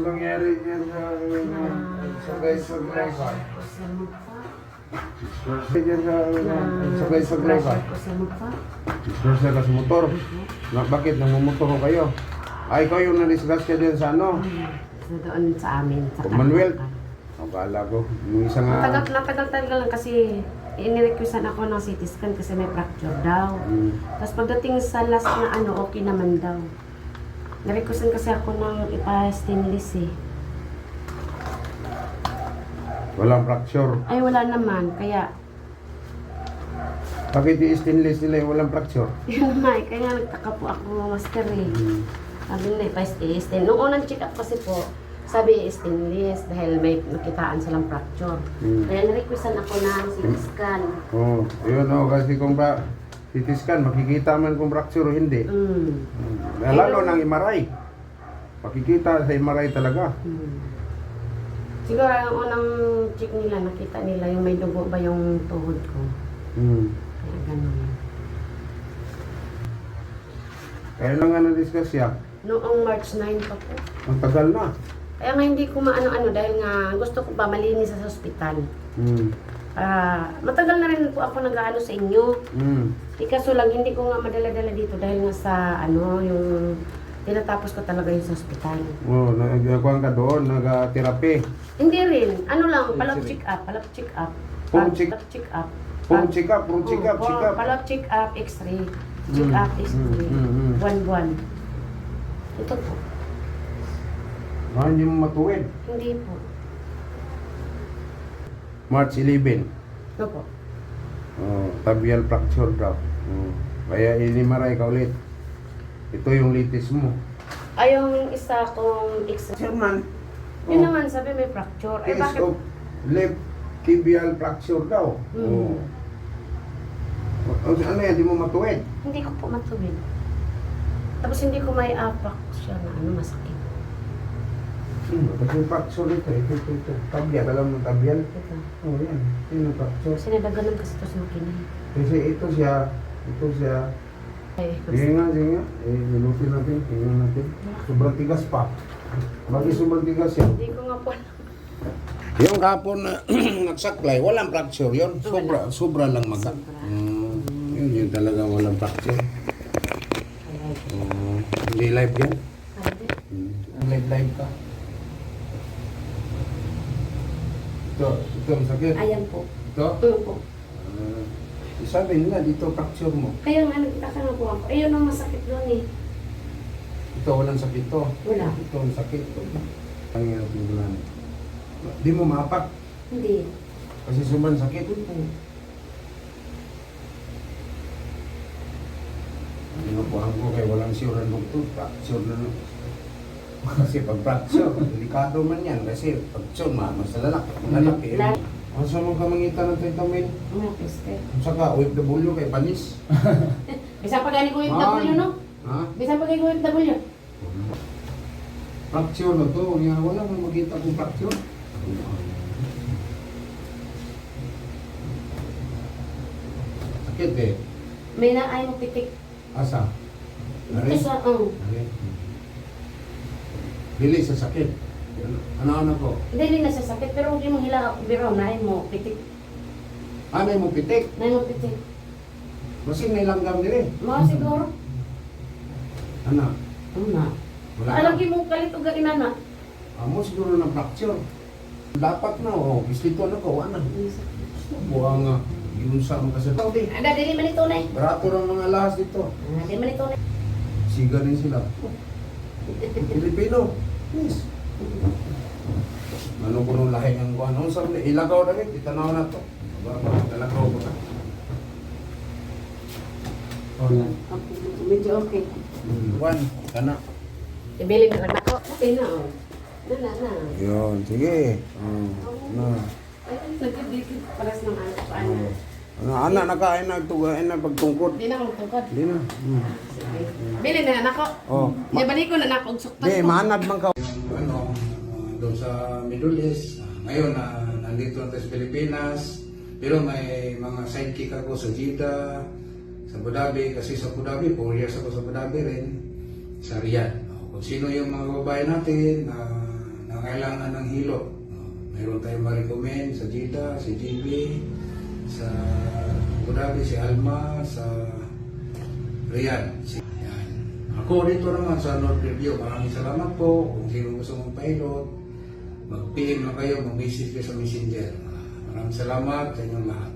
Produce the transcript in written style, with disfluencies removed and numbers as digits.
Anong nangyari dyan sa guys sa driver? Dyan sa guys sa driver? Disgrasya ka sa motor? Bakit? Nangumotor ko kayo? Ay, ikaw yung na-disgrasya dyan sa ano? Doon sa amin. Sa Commonwealth? Akala ko. Yung isa nga... Natagal lang kasi inirequestan ako ng CT scan kasi may fracture daw. Tapos pagdating sa last na ano, okay naman daw. Nirequestan kasi ako ng ipa-stainless eh. Walang fracture. Ay wala naman, kaya... Bakit i-stainless nila yung walang fracture? Yun nga eh, kaya nga nagtaka po ako master eh. Sabi nila ipa-stainless. Nung unang check up kasi po, sabi stainless dahil may nakitaan silang fracture. Kaya nirequestan ako ng CT scan. Oo, yun o, kasi kung ba CT scan, makikita man kung fracture o hindi. Lalo ng MRI. Makikita sa MRI talaga. Siguro ang unang check nila, nakita nila yung may dugo ba yung tuhod ko. Kaya ganun. Kaya lang nga na-discuss siya. Noong March 9 pa po. Ang tagal na. Kaya nga hindi ko maano-ano dahil nga gusto ko pa malinis sa ospital. Matagal na rin po ako nag-aano sa inyo. Kaso lang hindi ko nga madala-dala dito dahil nga sa ano, yung tinatapos ko talaga yung sa ospital. Oo, nagkuhan ka doon, nag-therapy. Hindi rin. Ano lang, palap check up. Palap check up, Palap check up, x-ray. Check up, x-ray. Buwan-buwan. Ito po. Hindi mo matuwid. Hindi po. March 11. Ito po. Tabial fracture daw. Kaya inimaray ka ulit. Ito yung latest mo. Ay, yung isa kong x-ray. Chairman. Yun naman, sabi may fracture. Ay, Case bakit? of left tibial fracture daw. Ano yan, di mo matuwid? Hindi ko po matuwid. Tapos hindi ko may apak siya na ano, masakit. Kasi fracture ito. Tabial, alam mo tabial? Ito. Oo, yan. Yun ang fracture. Kasi nadaganan kasi ito sa makina. Kasi ito siya. Ay, Sige nga. Nilutin natin. Tingnan natin. Sobrang tigas pa. Bakit sobrang tigas yan? hindi ko nga po alam. Yung kapon na nagsaklay, walang fracture yun. Sobra lang maga. Yun talaga walang fracture. Hindi live yan? Live ka. Ito ang sakit. Ayan po. Ito? Ito po. Sabi nila, dito fracture mo. Kaya nga, nagtaka nga po ako. Ayun ang masakit doon eh. Ito, walang sakit to. Wala. Ito ang sakit. Ang hirap yung bulan. Di mo maapak. Hindi. Kasi sobrang sakit. Pinupuhan ko kay walang sure ang doktor. Fracture na lang. Kasi pag fracture, delikado man yan. Kasi fracture, mas lalaki. Ang saan ka mangita ng tentamin? Mga peste. Ang saka, OFW kay Panis. Bisa pa gani ko yung W, no? Ha? Bisa pa gani ko yung W. Fracture na to. Wala mo makita kung fracture. Sakit eh. May na ay pitik. Asa? Ito sa, Dili sa sakit. Ano ko? Hindi na sa sakit, pero hindi mo hila biro na ay mo pitik. May mo pitik. Na mo pitik. Masing nailanggam dire. Mga siguro. Ano? Una. Wala Alam na. mo kalit og inana. Amo siguro ng fracture. Dapat na, bislito na ko, ano? Buang yun sa mga kasataw di. Ada dili man ito nay. Barato ng mga lahas dito. Dili man ito nay. Siga rin sila. Pilipino. Yes. Ano ko nung lahi ang kuhan? Ano sabi? Ilagaw na rin. Itanaw na to. Ilagaw ko na. Medyo okay. One, kana. Ibili na lang ako. Okay na oh. Na. Yun, sige. Na. Nagkidikit paras ng ano. Anak nakain na pagtungkod. Di na ako tungkod. Di na. Bili na anak ko. Di balik ko na anak og suktan Di, ko. manad man ka. Doon sa Middle East. Ngayon, nandito na tayo sa Pilipinas. Pero may mga sidekick ako sa Jeddah, sa Abu Dhabi. Kasi sa Abu Dhabi, 4 years ako sa Abu Dhabi rin. Sa Riyadh. Kung sino yung mga babae natin, nangailangan ng hilot. Mayroon tayong ma-recommend sa Jeddah, si JB, sa Abu Dhabi, si Alma, sa Riyadh. Yan. Ako dito naman sa North Review, maraming salamat po. Kung sino gusto mong pilot, mag-PM na kayo, mag-message kayo sa Messenger. Maraming salamat sa inyong lahat.